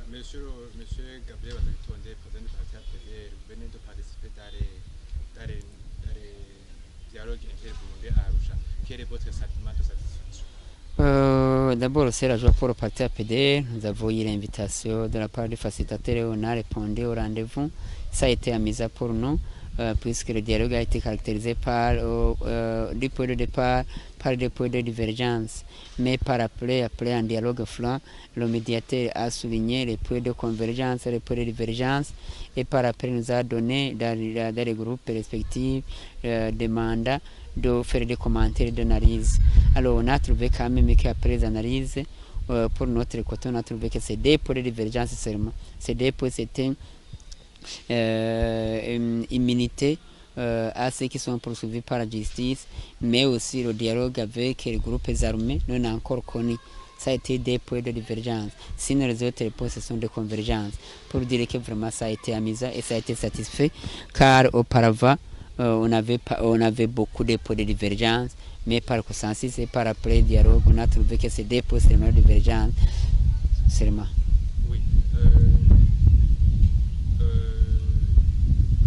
Monsieur Gabriel Wanabitonde, président du parti APD, vous venez de participer dans les dialogues inter-burundais à Arusha. Quel est votre sentiment de cette situation? D'abord, c'est la joie pour le parti APD. Nous avons eu l'invitation de la part du facilitateur. On a répondu au rendez-vous. Ça a été amusant pour nous, puisque le dialogue a été caractérisé par, du point de départ, par des points de divergence. Mais par après un dialogue franc, le médiateur a souligné les points de convergence, les points de divergence, et par après nous a donné dans les groupes respectifs des mandats de faire des commentaires d'analyse. Alors on a trouvé quand même qu'après les analyses, pour notre côté, on a trouvé que c'est des points de divergence seulement. C'est des points, c'était une immunité à ceux qui sont poursuivis par la justice, mais aussi le dialogue avec les groupes armés, non encore connus. Ça a été des points de divergence. Sinon, les autres points, ce sont des convergences. Pour dire que vraiment, ça a été amusant et ça a été satisfait, car auparavant, on avait beaucoup de points de divergence, mais par consensus et par après dialogue, on a trouvé que c'est des points de divergence seulement. Oui.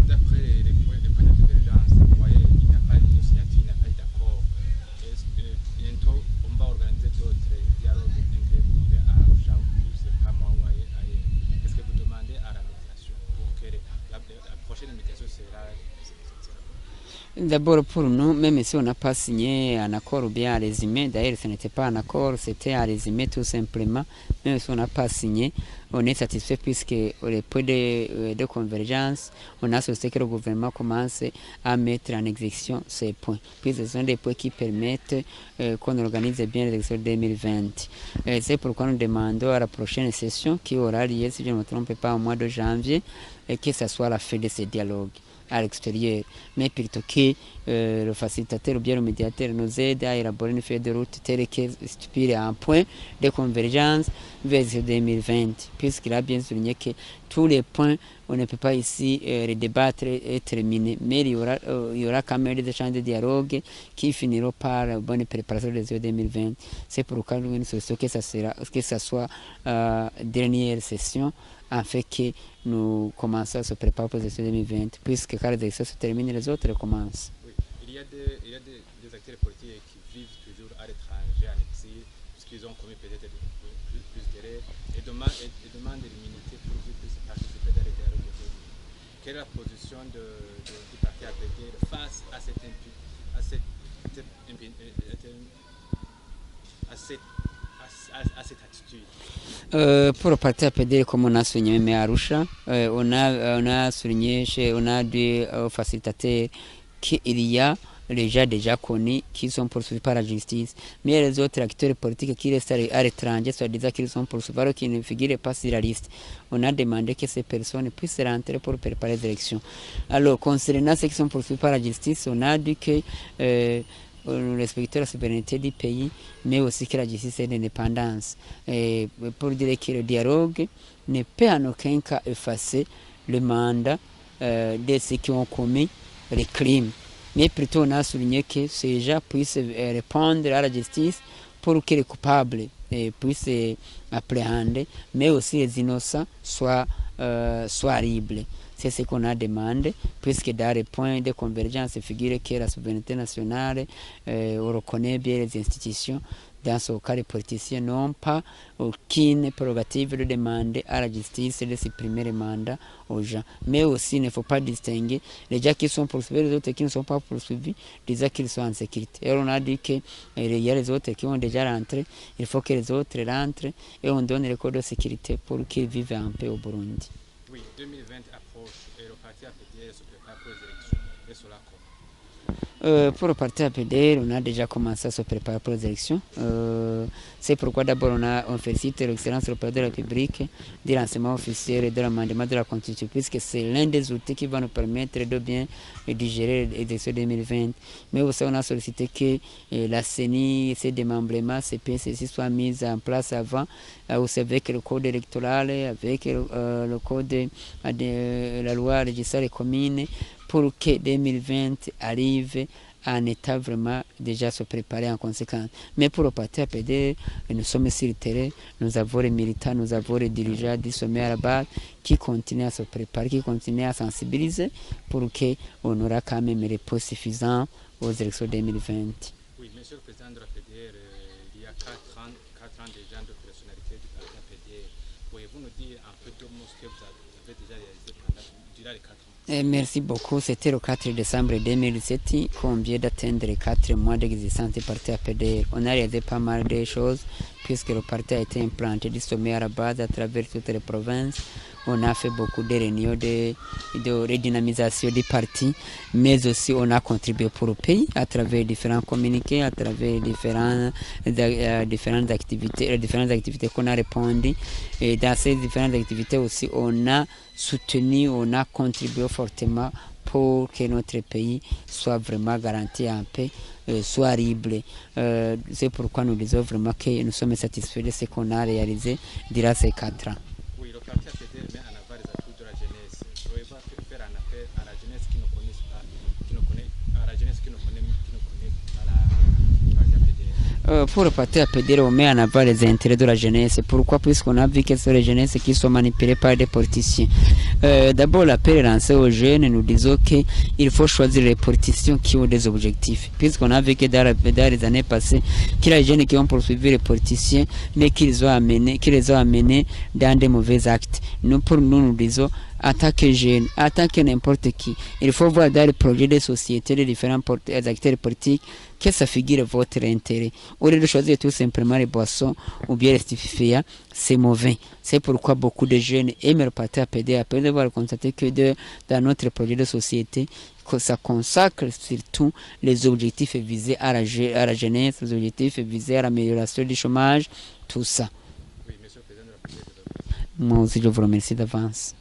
D'après les points de divergence, vous voyez, il n'y a pas de signature, il n'y a pas d'accord. Bientôt, on va organiser d'autres dialogues inter-burundais à Arusha, c'est pas moi ou ailleurs. Qu'est-ce que vous demandez à la médiation pour que la prochaine médiation sera. D'abord pour nous, même si on n'a pas signé un accord ou bien un résumé, d'ailleurs ce n'était pas un accord, c'était un résumé tout simplement, même si on n'a pas signé, on est satisfait puisque les points de convergence, on a souhaité que le gouvernement commence à mettre en exécution ces points, puis ce sont des points qui permettent qu'on organise bien les élections 2020. C'est pourquoi nous demandons à la prochaine session qui aura lieu, si je ne me trompe pas, au mois de janvier, et que ce soit la fin de ces dialogues à l'extérieur, mais plutôt que le facilitateur ou bien le médiateur nous aide à élaborer une feuille de route telle que stipule un point de convergence vers 2020, puisqu'il a bien souligné que tous les points, on ne peut pas ici les débattre et terminer, mais il y aura quand même des échanges de dialogue qui finiront par une bonne préparation des 2020. C'est pourquoi nous souhaitons que ça soit dernière session, en fait que nous commençons à se préparer pour les élections 2020, puisque quand les élections se terminent, les autres recommencent. Oui, il y a des acteurs politiques qui vivent toujours à l'étranger, en exil, puisqu'ils ont commis peut-être plus d'erreurs, et demandent l'immunité pour qu'ils puissent participer dans les dialogues. Quelle est la position du parti APD face à cette attitude? Pour le parti APD, comme on a souligné même à Arusha, on a souligné, on a dit aux facilitateurs qu'il y a les gens déjà connus qui sont poursuivis par la justice, mais les autres acteurs politiques qui restent à l'étranger, soit disant qu'ils sont poursuivis alors qu'ils ne figurent pas sur la liste. On a demandé que ces personnes puissent rentrer pour préparer les élections. Alors, concernant ceux qui sont poursuivis par la justice, on a dit que nous respectons la souveraineté du pays, mais aussi que la justice est l'indépendance. Pour dire que le dialogue ne peut en aucun cas effacer le mandat de ceux qui ont commis les crimes. Mais plutôt on a souligné que ces gens puissent répondre à la justice pour que les coupables puissent appréhender, mais aussi les innocents soient libres. C'est ce qu'on a demandé, puisque dans les points de convergence, il figure que la souveraineté nationale reconnaît bien les institutions. Dans ce cas, les politiciens n'ont pas aucune prérogative de demander à la justice de supprimer les mandats aux gens. Mais aussi, il ne faut pas distinguer les gens qui sont poursuivis et les autres qui ne sont pas poursuivis, disant qu'ils sont en sécurité. Et on a dit qu'il y a les autres qui ont déjà rentré, il faut que les autres rentrent et on donne les codes de sécurité pour qu'ils vivent un peu au Burundi. Oui, 2020 approche et le parti APD se prépare pour les élections. Et cela pour le parti APD, on a déjà commencé à se préparer pour les élections. C'est pourquoi d'abord on félicite l'excellence du président de la République du lancement officiel et de l'amendement de la Constitution, puisque c'est l'un des outils qui va nous permettre de bien digérer les élections 2020. Mais aussi on a sollicité que la CENI, ses démembrements, ces PCC soient mis en place avant, aussi avec le code électoral, avec le code de la loi registrale des communes, pour que 2020 arrive en état vraiment déjà se préparer en conséquence. Mais pour le parti APD, nous sommes sur le terrain, nous avons les militants, nous avons les dirigeants du sommet à la base qui continuent à se préparer, qui continuent à sensibiliser pour qu'on aura quand même les réponses suffisantes aux élections 2020. Oui, monsieur le président de la PDR, il y a 4 ans déjà de personnalité du parti APDR. Pouvez-vous nous dire un peu de ce que vous avez déjà réalisé durant les 4 ans? Merci beaucoup. C'était le 4 décembre 2017 qu'on vient d'atteindre les 4 mois d'existence du parti APDR. On a réalisé pas mal de choses puisque le parti a été implanté du sommet à la base à travers toutes les provinces. On a fait beaucoup de réunions de redynamisation du parti, mais aussi on a contribué pour le pays à travers différents communiqués, à travers différentes activités qu'on a répondu. Et dans ces différentes activités aussi, on a soutenu, on a contribué fortement pour que notre pays soit vraiment garanti en paix, soit libre. C'est pourquoi nous disons vraiment que nous sommes satisfaits de ce qu'on a réalisé durant ces 4 ans. Oui, le parti APDR met en avant les atouts de la jeunesse. Pouvez-vous faire un appel à la jeunesse qui ne connaît pas, à la jeunesse qui ne connaît pas la parti APDR? Pour le parti APDR, on met en avant les intérêts de la jeunesse. Pourquoi? Puisqu'on a vu que ce sont les jeunesses qui sont manipulées par des politiciens. D'abord, l'appel est lancé aux jeunes, nous disons qu'il faut choisir les politiciens qui ont des objectifs. Puisqu'on a vu que dans les années passées, qu'il y a des jeunes qui ont poursuivi les politiciens, mais qui les ont amenés dans des mauvais actes. Nous disons, en tant que jeunes, en tant que n'importe qui, il faut voir dans les projets de société, les différents acteurs politiques, que ça figure votre intérêt. Au lieu de choisir tout simplement les boissons ou bien les stupéfiants, c'est mauvais. C'est pourquoi beaucoup de jeunes aiment le parti APD après avoir constaté que dans notre projet de société, que ça consacre surtout les objectifs visés à la jeunesse, les objectifs visés à l'amélioration du chômage, tout ça. Oui, monsieur le président de la République. Moi aussi, je vous remercie d'avance.